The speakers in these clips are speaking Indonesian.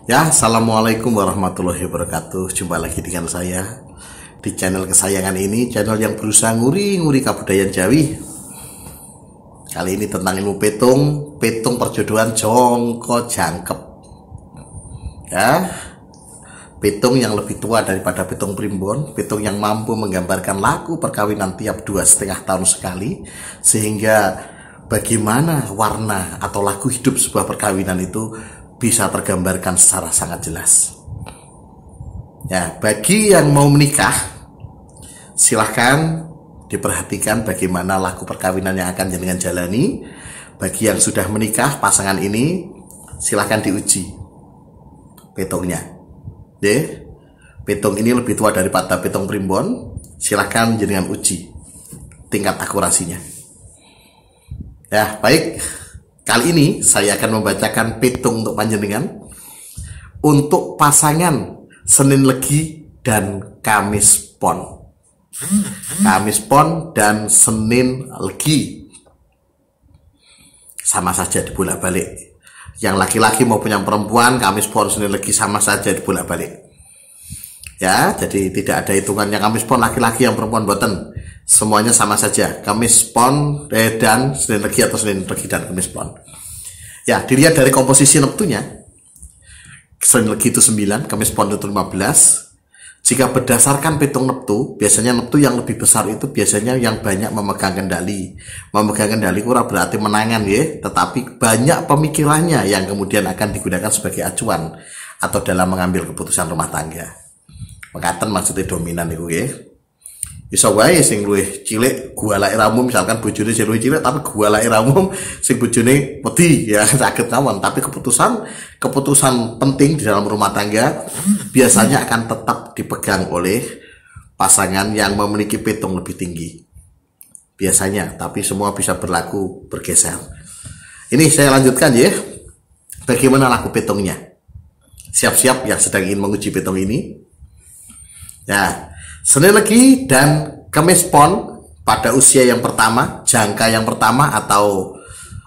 Ya, assalamualaikum warahmatullahi wabarakatuh. Jumpa lagi dengan saya di channel kesayangan ini, channel yang berusaha nguri-nguri kebudayaan Jawi. Kali ini tentang ilmu petung perjodohan jongko jangkep. Ya, petung yang lebih tua daripada petung primbon, petung yang mampu menggambarkan laku perkawinan tiap 2,5 tahun sekali, sehingga bagaimana warna atau laku hidup sebuah perkawinan itu bisa tergambarkan secara sangat jelas. Ya, bagi yang mau menikah, silahkan diperhatikan bagaimana laku perkawinan yang akan jenengan jalani. Bagi yang sudah menikah, pasangan ini silahkan diuji petungnya. Petung ini lebih tua daripada petung primbon, silahkan jenengan uji tingkat akurasinya. Ya, baik. Kali ini saya akan membacakan petung untuk panjenengan untuk pasangan Senin Legi dan Kamis Pon. Kamis Pon dan Senin Legi sama saja dibolak-balik. Yang laki-laki maupun yang perempuan, Kamis Pon Senin Legi sama saja dibolak-balik. Ya, jadi tidak ada hitungan yang Kamis Pon laki-laki, yang perempuan boten. Semuanya sama saja, Kamis Pon dan Senin Legi atau Senin Legi dan Kamis Pon. Ya, dilihat dari komposisi neptunya. Senin Legi itu 9, Kamis Pon itu 15. Jika berdasarkan petung neptu, biasanya neptu yang lebih besar itu biasanya yang banyak memegang kendali. Memegang kendali kurang berarti menangan ya, tetapi banyak pemikirannya yang kemudian akan digunakan sebagai acuan atau dalam mengambil keputusan rumah tangga. Mengatakan maksudnya dominan itu ya. Bisa wae sing luwih cilik gualake ramu, misalkan bojone sing luwih cilik tapi gualake ramu sing bojone wedi ya, saged mawon. Tapi keputusan penting di dalam rumah tangga biasanya akan tetap dipegang oleh pasangan yang memiliki petung lebih tinggi. Biasanya, tapi semua bisa berlaku bergeser. Ini saya lanjutkan ya. Bagaimana laku petungnya? Siap-siap yang sedang ingin menguji petung ini. Ya, Senin Legi dan Kamis Pon pada usia yang pertama, jangka yang pertama atau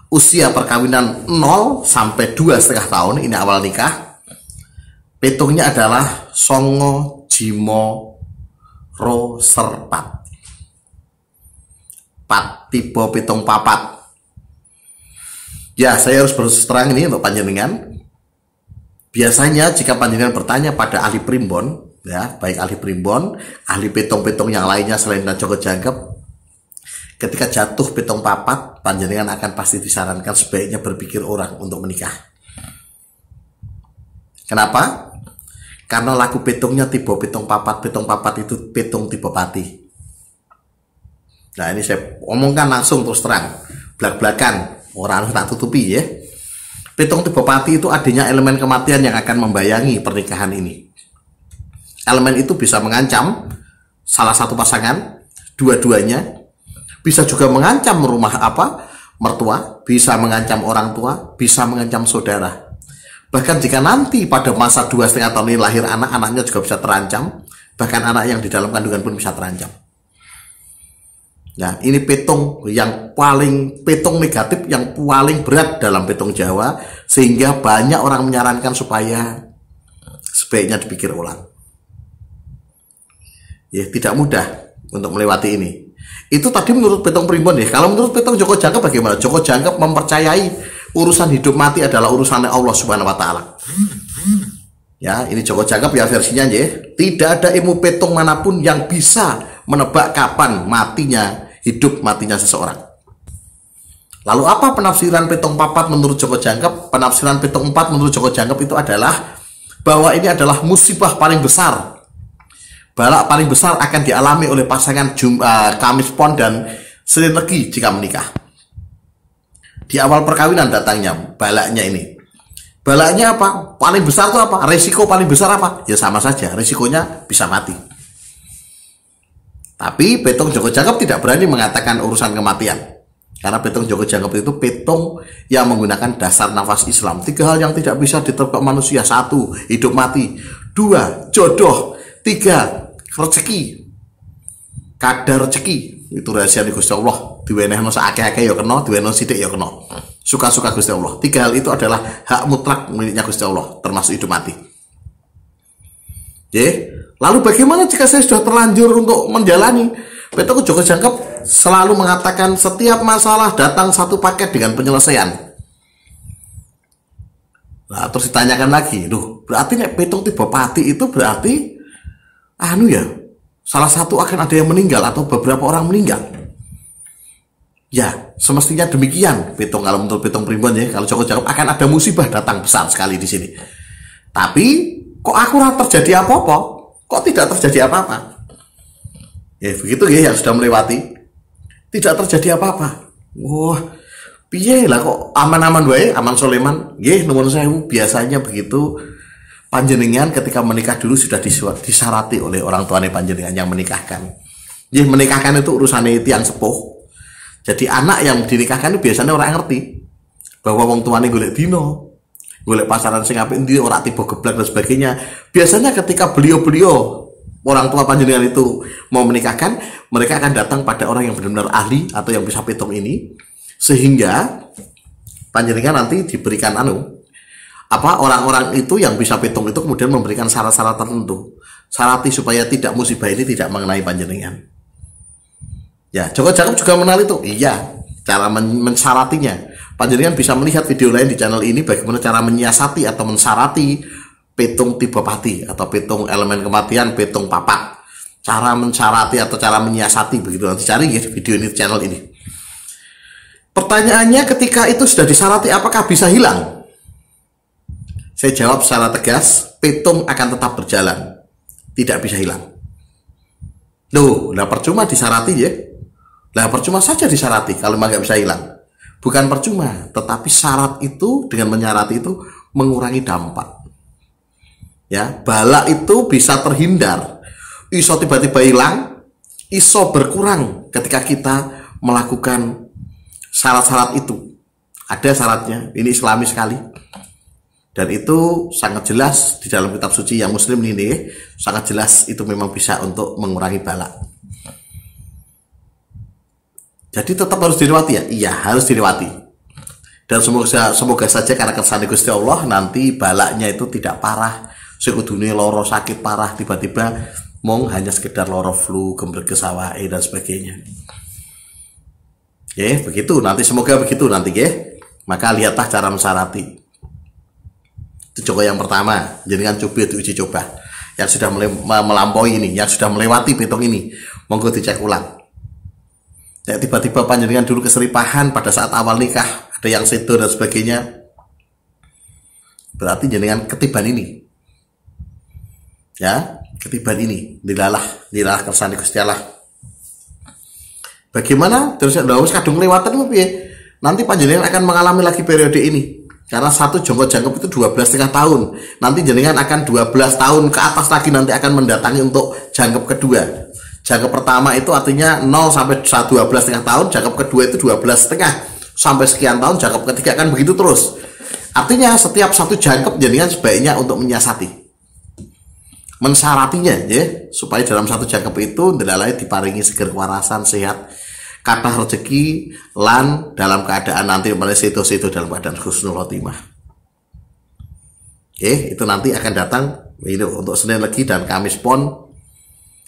usia perkawinan 0 sampai 2,5 tahun, ini awal nikah. Petungnya adalah Songo Jimo Ro Serpat. Tipe petung papat. Ya, saya harus berterus terang ini untuk panjenengan. Biasanya jika panjenengan bertanya pada ahli primbon, ya, baik ahli primbon, ahli petung-petung yang lainnya selain jongko jangkep, ketika jatuh petung papat, panjenengan akan pasti disarankan sebaiknya berpikir orang untuk menikah. Kenapa? Karena laku petungnya tipe petung papat itu petung tipe pati. Nah, ini saya omongkan langsung terus terang, belak-belakan, orang harus tak tutupi ya. Petung tipe pati itu adanya elemen kematian yang akan membayangi pernikahan ini. Elemen itu bisa mengancam salah satu pasangan, dua-duanya, bisa juga mengancam rumah mertua, bisa mengancam orang tua, bisa mengancam saudara. Bahkan jika nanti pada masa 2,5 tahun ini lahir anak, anaknya juga bisa terancam, bahkan anak yang di dalam kandungan pun bisa terancam. Nah, ini petung negatif yang paling berat dalam petung Jawa, sehingga banyak orang menyarankan supaya sebaiknya dipikir ulang. Ya, tidak mudah untuk melewati ini. Itu tadi menurut petung primbon ya. Kalau menurut petung jongko jangkep bagaimana? Jongko jangkep mempercayai urusan hidup mati adalah urusannya Allah Subhanahu wa taala. Ya, ini jongko jangkep ya versinya ya. Tidak ada ilmu petung manapun yang bisa menebak kapan matinya seseorang. Lalu apa penafsiran petung papat menurut jongko jangkep? Penafsiran petung 4 menurut jongko jangkep itu adalah bahwa ini adalah musibah paling besar. Balak paling besar akan dialami oleh pasangan Kamis Pon dan Senin Legi jika menikah. Di awal perkawinan datangnya balaknya ini. Balaknya apa? Paling besar itu apa? Resiko paling besar apa? Ya sama saja, resikonya bisa mati. Tapi petung jongko jangkep tidak berani mengatakan urusan kematian. Karena petung jongko jangkep itu petung yang menggunakan dasar nafas Islam. 3 hal yang tidak bisa ditebak manusia. 1, hidup mati. 2, jodoh. 3, rezeki. Kadar rezeki. Itu rahasia Gusti Allah. Diwenehno sakake-akeh ya kena, diwenehno sithik ya kena. Suka-suka Gusti Allah. 3 hal itu adalah hak mutlak miliknya Gusti Allah, termasuk hidup mati. Lalu bagaimana jika saya sudah terlanjur untuk menjalani? Petruk Joko Jangkep selalu mengatakan setiap masalah datang satu paket dengan penyelesaian. Nah, terus ditanyakan lagi, berarti nek Petruk tiba pati itu berarti salah satu akan ada yang meninggal atau beberapa orang meninggal. Ya, semestinya demikian. Petruk, kalau menurut Petruk Primbon kalau Joko Jangkep akan ada musibah datang besar sekali di sini. Tapi kok akurat terjadi apa-apa? Kok tidak terjadi apa-apa? Ya begitu yang sudah melewati. Tidak terjadi apa-apa. Wah, piye lah kok aman-aman wae, aman Soleman. Nuwun sewu, biasanya begitu. Panjenengan ketika menikah dulu sudah disarati oleh orang tuanya panjenengan yang menikahkan. Menikahkan itu urusannya tiang sepuh. Jadi anak yang dinikahkan itu biasanya orang ngerti bahwa wong tuane golek dino, golek pasaran sing apik endi, ora tiba geblak dan sebagainya. Biasanya ketika beliau-beliau orang tua panjenengan itu mau menikahkan, mereka akan datang pada orang yang benar-benar ahli atau yang bisa petung ini, sehingga panjenengan nanti diberikan orang-orang itu yang bisa petung itu kemudian memberikan syarat-syarat tertentu, syarati supaya tidak musibah ini tidak mengenai panjenengan. Ya, Joko Jangkep juga mengenal itu. Iya, cara mensyaratinya. Panjenengan bisa melihat video lain di channel ini bagaimana cara menyiasati atau mensyarati petung tiba pati atau petung elemen kematian, petung papak. Cara mensyarati atau cara menyiasati begitu, nanti cari ya video ini, channel ini. Pertanyaannya, ketika itu sudah disyarati apakah bisa hilang? Saya jawab secara tegas, petung akan tetap berjalan, tidak bisa hilang. Percuma disyarati ya. Percuma saja disyarati kalau memang nggak bisa hilang. Bukan percuma, tetapi syarat itu dengan menyarati itu mengurangi dampak. Ya, bala itu bisa terhindar. Iso tiba-tiba hilang, iso berkurang ketika kita melakukan syarat-syarat itu. Ada syaratnya, ini Islami sekali. Dan itu sangat jelas di dalam kitab suci yang Muslim ini, sangat jelas itu memang bisa untuk mengurangi bala. Jadi tetap harus dilewati ya? Iya, harus dilewati. Dan semoga saja karena kersane Gusti Allah nanti balaknya itu tidak parah. Sekudune loro sakit parah tiba-tiba mong hanya sekedar loro flu, gembrek sawai dan sebagainya. Begitu nanti, semoga begitu nanti Maka lihatlah cara mensyarati. Itu Joko yang pertama, jenengan coba diuji coba. Yang sudah melampaui ini, yang sudah melewati petung ini, monggo dicek ulang. Ya, tiba-tiba panjenengan dulu keseripahan pada saat awal nikah, ada yang sedo dan sebagainya, berarti jenengan ketiban ini. Ya, ketiban ini dilalah kersane Gusti Allah. Bagaimana terus kadung lewatan nanti panjenengan akan mengalami lagi periode ini. Karena satu Joko Jangkep itu 12,5 tahun. Nanti jenengan akan 12 tahun ke atas lagi nanti akan mendatangi untuk jangkep kedua. Jangkep pertama itu artinya 0 sampai 12,5 tahun, jangkep kedua itu 12,5 sampai sekian tahun, jangkep ketiga akan begitu terus. Artinya setiap satu jangkep jenengan sebaiknya untuk menyiasati, mensyaratinya supaya dalam satu jangkep itu ndelalai diparingi seger kewarasan, sehat, kathah rezeki, lan dalam keadaan nanti sedo dalam keadaan husnul khotimah. Itu nanti akan datang itu untuk Senin Legi dan Kamis Pon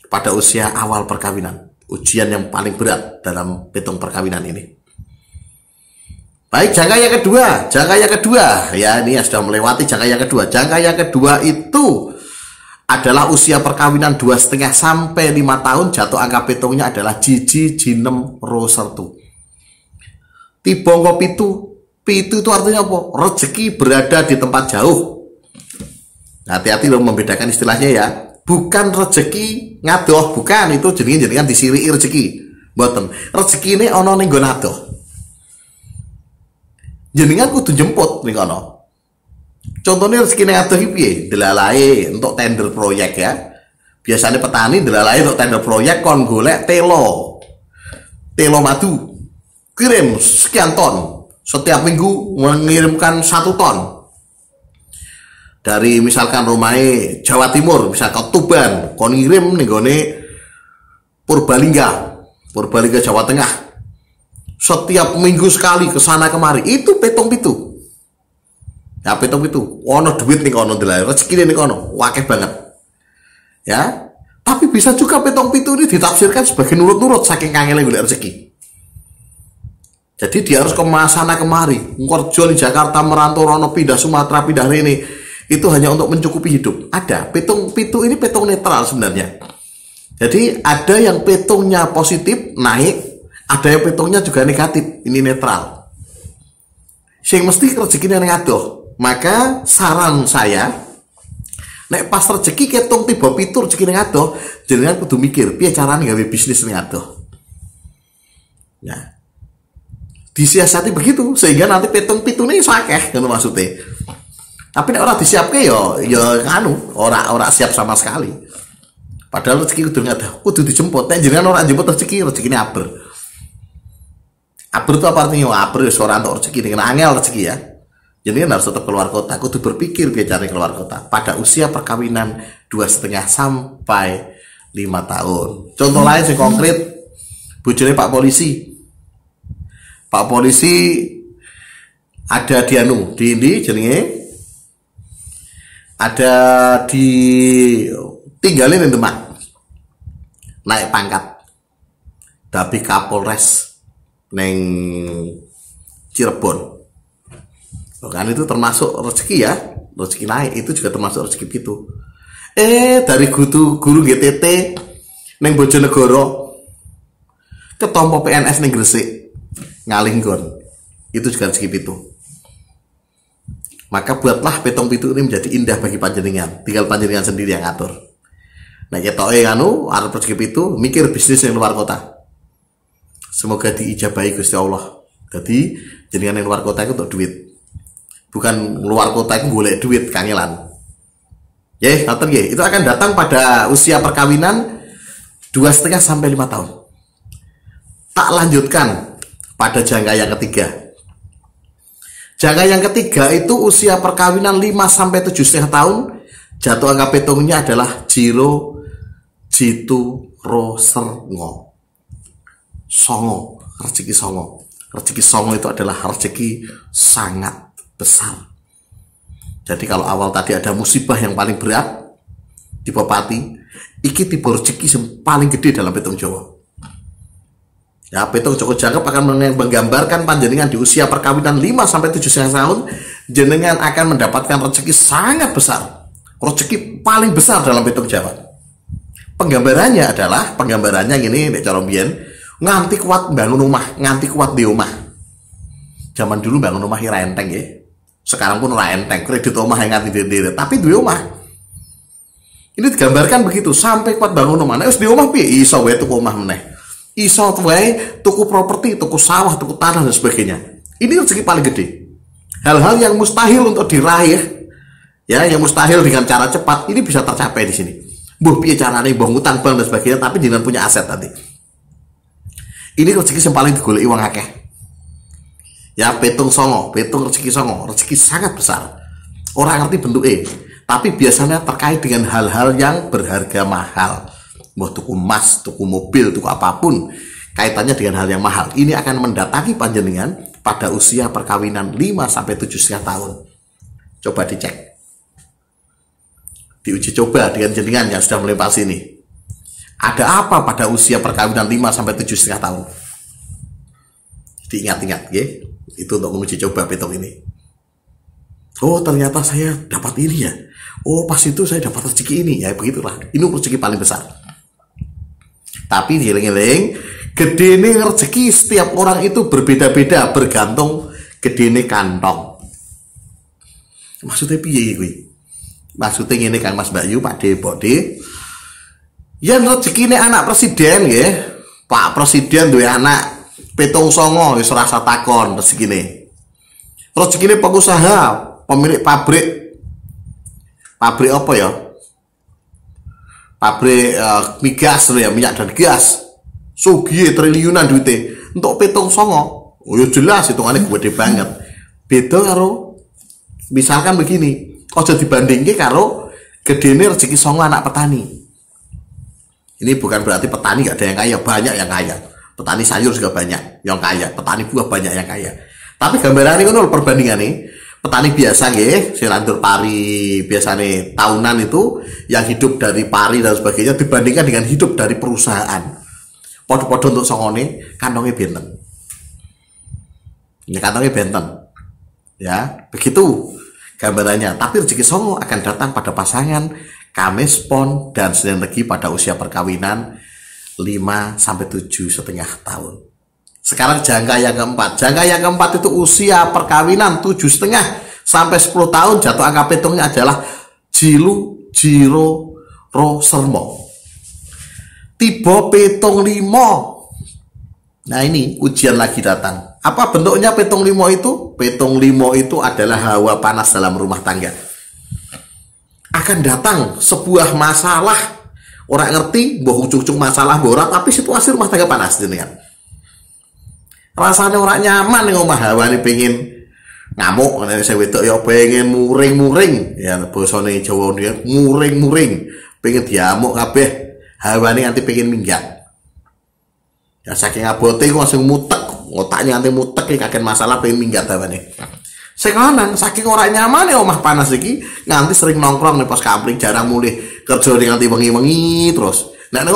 pada usia awal perkawinan, ujian yang paling berat dalam petung perkawinan ini. Baik, jangka yang kedua, ya ini sudah melewati jangka yang kedua. Jangka yang kedua itu adalah usia perkawinan 2,5 sampai 5 tahun, jatuh angka petungnya adalah jiji jinem rosertu. Tibongko pitu itu artinya apa? Rezeki berada di tempat jauh. Hati-hati loh membedakan istilahnya ya. Bukan rezeki ngadoh, bukan, itu jenengan disiriki rezeki. Mboten. Rezeki ini ana ning nggon adoh. Jenengan kudu jemput ning kono. Contohnya rezeki ning adoh iki piye? Delalae untuk tender proyek ya. Biasanya petani delalae untuk tender proyek kon golek telo madu. Kirim sekian ton. Setiap minggu mengirimkan 1 ton. Dari misalkan rumahnya Jawa Timur, misalkan Tuban, kon ngirim nih gone Purbalingga Purbalingga Jawa Tengah, setiap minggu sekali ke sana kemari, itu petong pitu. Ya petong pitu, ono duit nih kono delay, rezeki nih kono, wakeh banget. Ya, tapi bisa juga petong pitu ini ditafsirkan sebagai nurut-nurut saking kangennya golek rezeki. Jadi dia harus ke sana kemari, kerja di Jakarta, merantau, rono pindah Sumatera, pindah ini. Itu hanya untuk mencukupi hidup. Ada petong pitu ini petong netral sebenarnya. Jadi ada yang petongnya positif naik, ada yang petongnya juga negatif, ini netral. Sing mesti rezekinya ning adoh. Maka saran saya, nek pas rezeki ketong tiba pitu rezeki ning adoh, jenengan kudu mikir piye carane gawe bisnis ning adoh. Nah, disiasati begitu sehingga nanti petong pitune iso akeh ngono maksudnya. Tapi nek ora disiapke ya anu, ora siap sama sekali. Padahal rezeki kudu dijemput. Nek jenengan ora jemput rezekine aber. Aber itu apa artinya? Aber ya ora entuk rezeki dengan angel rezeki ya. Jadi harus tetap keluar kota. Kudu berpikir biar keluar kota. Pada usia perkawinan 2,5 sampai 5 tahun. Contoh lain yang konkret, bojone Pak Polisi. Pak Polisi ada di anu, di jenenge ada di tinggalin di Demak. Naik pangkat. Tapi Kapolres neng Cirebon. Kan itu termasuk rezeki ya, rezeki naik itu juga termasuk rezeki pitu. Dari guru GTT neng Bojonegoro ketompo PNS neng Gresik ngalinggon, itu juga rezeki pitu. Maka buatlah petong pitu ini menjadi indah bagi panjenengan, tinggal panjenengan sendiri yang ngatur. Nah ketoke anu arep rezeki pitu mikir bisnis yang luar kota. Semoga diijabahi Gusti Allah. Jadi jenengan yang luar kota itu untuk duit. Bukan luar kota itu golek duit kangelan. Ya, ngoten nggih. Itu akan datang pada usia perkawinan 2,5 sampai 5 tahun. Tak lanjutkan pada jangka yang ketiga. Jangka yang ketiga itu usia perkawinan 5 sampai 7,5 tahun. Jatuh angka petungnya adalah Jiro Jitu Roserno. Songo, rezeki songo. Rezeki songo itu adalah rezeki sangat besar. Jadi kalau awal tadi ada musibah yang paling berat di Pepati, iki tipe rezeki yang paling gede dalam petong Jawa. Ya, petong Joko Jangkep akan menggambarkan panjenengan di usia perkawinan 5 sampai 7,5 tahun, jenengan akan mendapatkan rezeki sangat besar. Rezeki paling besar dalam petong Jawa. Penggambarannya gini, nek cara mbiyen, nganti kuat bangun rumah, nganti kuat di rumah. Zaman dulu bangun rumah ora enteng ya. Sekarang pun ora enteng, kredit rumah yang nganti dhewe, tapi duwe omah. Ini digambarkan begitu, sampai kuat bangun rumah. Nek wis di omah piye iso wae tuku omah meneh. Iso wae tuku properti, tuku sawah, tuku tanah dan sebagainya. Ini rezeki paling gede. Hal-hal yang mustahil untuk diraih, ya, yang mustahil dengan cara cepat, ini bisa tercapai di sini. Mbuh piye carane mbah ngutang bank dan sebagainya, tapi jangan punya aset tadi. Ini rezeki yang paling digoleki wong akeh. Ya, petong songo, petong rezeki songo, rezeki sangat besar. Orang ngerti bentuknya, tapi biasanya terkait dengan hal-hal yang berharga mahal. Mau tuku emas, tuku mobil, tuku apapun, kaitannya dengan hal yang mahal. Ini akan mendatangi panjenengan pada usia perkawinan 5 sampai 7,5 tahun. Coba dicek. Diuji coba dengan jenengan yang sudah melewati ini. Ada apa pada usia perkawinan 5 sampai 7,5 tahun? Diingat-ingat, ya. Itu untuk menguji coba petong ini. Oh, ternyata saya dapat ini ya. Oh, pas itu saya dapat rezeki ini. Ya, begitulah. Ini rezeki paling besar. Tapi dieling-eling, gedene rezeki setiap orang itu berbeda-beda, bergantung gedene kantong. Maksudnya piye kuwi? Maksudnya ngene kan Mas Mbak Yu, Pak De, Pak De. Ya rezekine anak presiden nggih. Pak Presiden duwe anak petong songo wis rasa takon rezekine. Rezekine pengusaha, pemilik pabrik. Pabrik apa ya? Pabrik migas ya, minyak dan gas. Sugih triliunan duitnya. Untuk petong songo, oh ya jelas hitungannya gede banget. Beda karo misalkan begini, aja dibandingke karo gedene rezeki songo anak petani. Ini bukan berarti petani gak ada yang kaya, banyak yang kaya. Petani sayur juga banyak yang kaya, petani buah banyak yang kaya. Tapi gambaran ini kan perbandingan nih. Petani biasa nggih, sing nandur pari biasanya tahunan itu yang hidup dari pari dan sebagainya dibandingkan dengan hidup dari perusahaan. Podo-podo untuk songone kantongnya benten. Ini kantongnya benten. Ya, begitu gambarannya. Tapi rezeki songo akan datang pada pasangan Kamis Pon dan Senin Legi pada usia perkawinan 5 sampai 7,5 tahun. Sekarang jangka yang keempat. Jangka yang keempat itu usia perkawinan 7,5 sampai 10 tahun. Jatuh angka petungnya adalah Jilu Jiro Ro Sermo. Tiba petung limo. Nah ini ujian lagi datang. Apa bentuknya petung limo itu? Petung limo itu adalah hawa panas dalam rumah tangga. Akan datang sebuah masalah. Orang ngerti, bohong cucuk masalah borat, tapi situasi rumah tangga panas jenengan. Rasanya orang nyaman nih omah hawa nih pengen ngamuk, nih saya wedok ya pengen muring-muring, ya bosone Jawa dia muring-muring, pengen diamuk kabeh, hawa nih nanti pengen minggat. Ya saking abote kok langsung mutek, otaknya nanti mutek nih kakek masalah pengen minggat hawa nih. Sekarang saking orang nyaman nih omah panas iki nganti sering nongkrong nih pos kampling jarang mulih kerja nih nganti wengi-wengi terus. Nek ning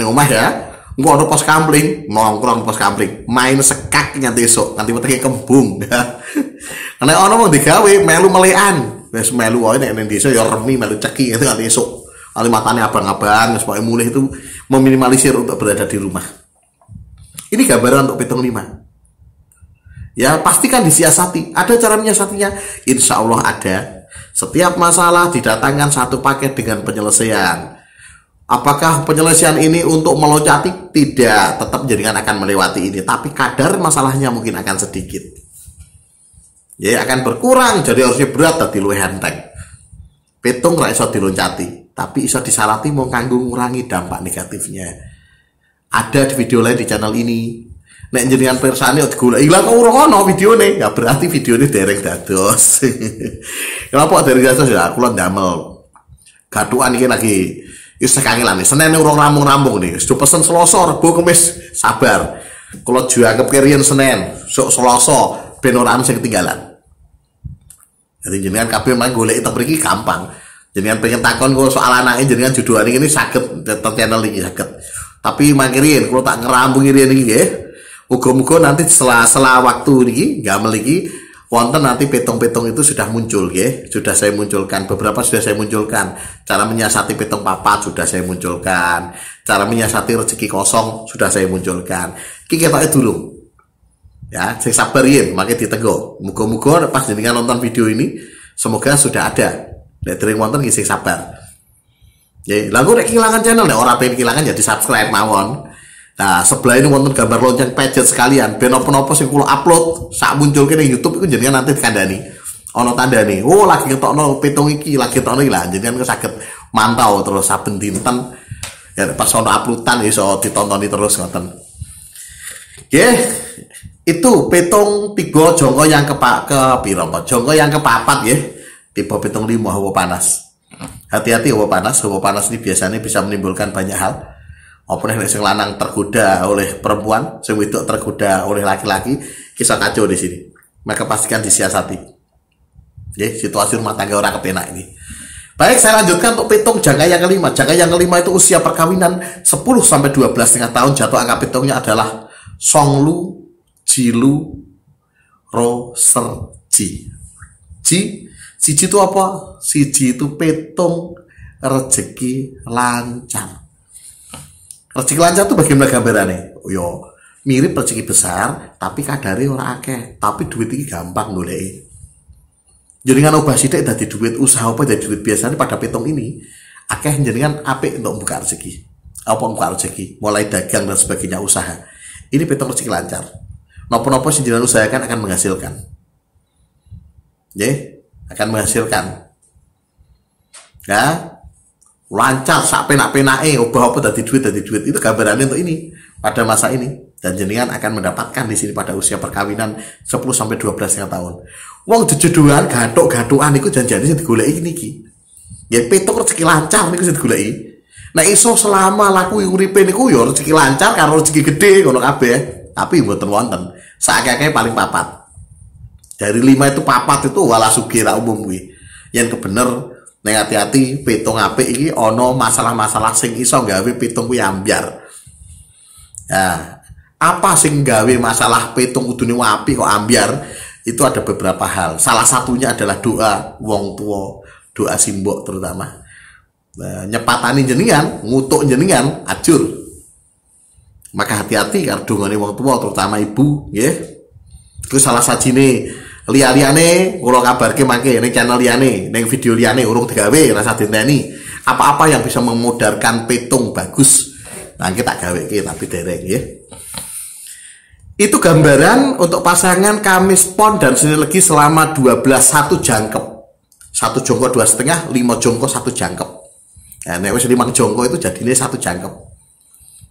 omah ya, engko ada pos kampling, nongkrong pos kampling, main sekak nganti esuk, nganti wetenge kembung. Nek ana mau digawe melu melekan, wis melu wae nek ning desa ya remi melu ceki itu nganti esuk. Ali matane abang-abang supaya mulih itu meminimalisir untuk berada di rumah. Ini gambaran untuk 75. Ya pastikan disiasati. Ada cara menyiasatinya? Insya Allah ada. Setiap masalah didatangkan satu paket dengan penyelesaian. Apakah penyelesaian ini untuk meloncati? Tidak. Tetap jaringan akan melewati ini. Tapi kadar masalahnya mungkin akan sedikit. Ya akan berkurang. Jadi harusnya berat tadi luwih enteng. Petung ra iso diloncati. Tapi iso disalati mau kanggo ngurangi dampak negatifnya. Ada di video lain di channel ini. Nek jenengan persane digolek ilang ora ono videone, ya berarti videone dereng dados. Kenapa dereng dados ya? Kula ndamel. Gathukan iki lagi wis kangelan. Senin urung rampung-rampung nih. Wis pesen Selasa, Rebo, Kamis, sabar. Kula juangep keriyen Senin, sok Selasa ben ora ana sing ketinggalan. Jadi jenengan kabeh main golek itu mriki gampang. Jenengan pengen takon kok soal anake jenengan juduane ini saged channel iki saged. Tapi mangkirin kula tak ngerampung riyen iki nggih. Muga-muga nanti setelah waktu niki nggak meliki wonten nanti petong-petong itu sudah muncul ya, sudah saya munculkan beberapa sudah saya munculkan cara menyiasati petong papat sudah saya munculkan, cara menyiasati rezeki kosong sudah saya munculkan. Iki ketoke durung ya, sing sabar yen mangke ditenggo. Muga-muga pas jenengan nonton video ini semoga sudah ada. Nek dereng wonten iki sing sabar. Ya, lagu nek kehilangan channel nek ora pengen kehilangan jadi subscribe mawon. Nah, sebelah ini wonten gambar lonceng pejet sekalian. Ben apa-apa sing kula upload sak muncul kene YouTube iku jenengan nanti dikandani. Ana tandane. Oh, lagi ketokno petung iki, lagi ketokno iki lah. Jenengan saged mantau terus saben dinten. Ya pas ana uploadan iso ditontoni terus ngoten. Nggih. Itu petung tiba jangka yang ke pira Pak? Jangka yang kepapat nggih. Tiba petung 5 hawa panas. Hati-hati hawa panas. Hawa panas ini biasanya bisa menimbulkan banyak hal. Apa nek sing lanang tergoda oleh perempuan, sing wedok tergoda oleh laki-laki, kisah kacau di sini. Maka pastikan disiasati. Nggih, situasi rumah tangga orang kepenak ini. Baik, saya lanjutkan untuk petung jangka yang kelima. Jangka yang kelima itu usia perkawinan 10 sampai 12,5 tahun. Jatuh angka petungnya adalah Songlu Jilu Roserji. Siji itu apa? Siji itu petung rezeki lancar. Rezeki lancar itu bagaimana gambarannya? Yo, mirip rezeki besar, tapi kadare ora akeh, tapi duit ini gampang goleki. Jenengan obah sithik dadi duit usaha apa dadi duit biasanya pada petung ini, akeh jenengan apik untuk buka rezeki. Apa buka rezeki? Mulai dagang dan sebagainya usaha. Ini petung rezeki lancar. Napa-napa sing jenengan usahakan akan menghasilkan. Nggih, akan menghasilkan. Ya, lancar sak penak-penake obah apa dadi duit itu gambarannya untuk ini pada masa ini dan jenengan akan mendapatkan di sini pada usia perkawinan 10 sampai 12 tahun. Wong jejodohan gathuk-gathukan iku janjane sing digoleki niki. Ya petung rezeki lancar niku sing digoleki. Nek iso selama laku uripe niku ya rezeki lancar karo rezeki gede ngono kabeh. Tapi mboten wonten. Sakake paling papat. Dari 5 itu papat itu wala sugih ra umum kuwi. Yen kebener ning hati-hati pitung apik iki ana masalah-masalah sing iso gawe pitung kuwi ambyar. Ya, apa sing gawe masalah pitung kudune apik kok ambyar? Itu ada beberapa hal. Salah satunya adalah doa wong tua, doa simbok terutama. Nyepatani jenengan, ngutuk jenengan, ajur. Maka hati-hati karo dongane wong tua terutama ibu, nggih. Itu salah sajine. Liya-liyane kula kabarke mangke ning channel liyane, ning video liyane urung digawe rasa dinteni. Apa-apa yang bisa memudarkan pitung bagus. Nangke tak gaweke tapi dereng nggih. Itu gambaran untuk pasangan Kamis Pon dan Sinergi selama 12 1 jangkep. 1 jongko 2,5, 5 jongko 1 jangkep. Nah, nek wis 5 jongko itu jadinya 1 jangkep.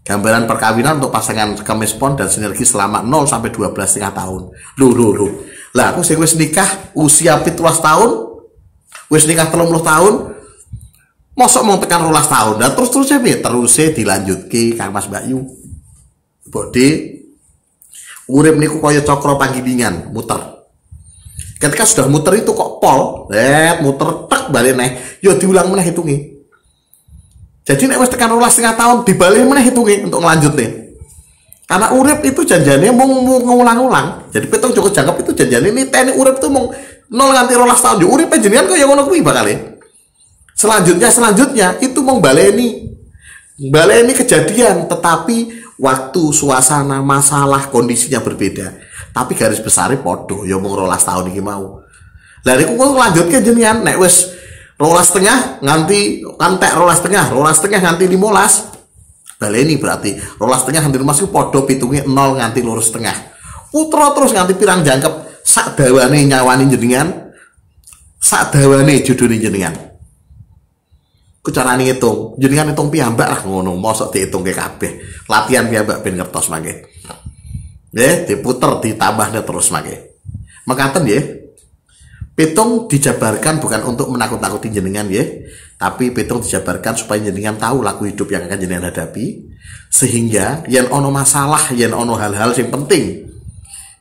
Gambaran perkawinan untuk pasangan Kamis Pon dan Sinergi selama 0 sampai 12,5 tahun. Loh. Lah aku sing wis nikah usia 17 tahun, wis nikah 30 tahun. Mosok mau tekan 12 tahun. Dan terus-terusnya piye? Terusé dilanjutke Kang Mas Mbak Yu. Bode urip niku kaya cakra panggilingan, muter. Ketika sudah muter itu kok pol, muter tek balik neh, yo diulang meneh hitunge. Jadi nek wis tekan 12,5 tahun dibalik meneh hitunge untuk ngelanjutne. Karena urip itu janjane mau ngulang-ulang. Jadi pitung cukup jangkep itu janjane niteni urip itu mau 0 nganti 12 tahun. Yo uripe jenengan kaya ngono kuwi bakale. Selanjutnya itu mau baleni kejadian, tetapi waktu, suasana, masalah, kondisinya berbeda. Tapi garis besarnya podo, ya mau 12 tahun iki mau. Lah niku kok lanjutke jenengan nek wis 12,5 nganti kantek 12,5 nganti 15. Baleni berarti 12,5 nganti 15 iku podo pitunge 0 nganti 2,5. Putra terus nganti pirang jangkep sak dawane nyawani jenengan. Sak dawane judune jenengan. Carane ngitung, jenengan hitung piyambak lah ngono, mosok dihitungke kabeh. Latihan piyambak ben ngertos mangke. Nggih, diputer ditambahne terus mangke. Mekaten nggih. Pitung dijabarkan bukan untuk menakut-nakuti jenengan nggih, tapi pitung dijabarkan supaya jenengan tahu laku hidup yang akan jenengan hadapi, sehingga yen ono masalah, yen ono hal-hal sing penting,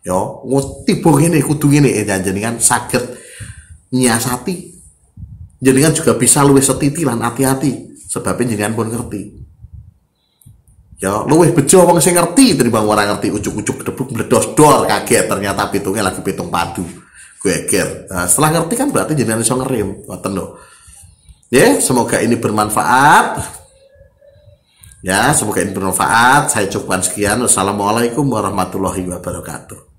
yo tiba ngene kudu ngene jenengan saged nyiasati. Jenengan juga bisa luwih setiti lan hati-hati sebabnya jenengan pun ngerti. Ya luwih bejo wong sing ngerti tinimbang ora ngerti ujuk-ujuk kedebuk meledos dor kaget ternyata pitungnya lagi pitung padu. Geger. Nah, setelah ngerti kan berarti jenengan iso ngerem, ngoten lho. Ya, semoga ini bermanfaat. Ya, semoga ini bermanfaat. Saya cukupkan sekian. Wassalamualaikum warahmatullahi wabarakatuh.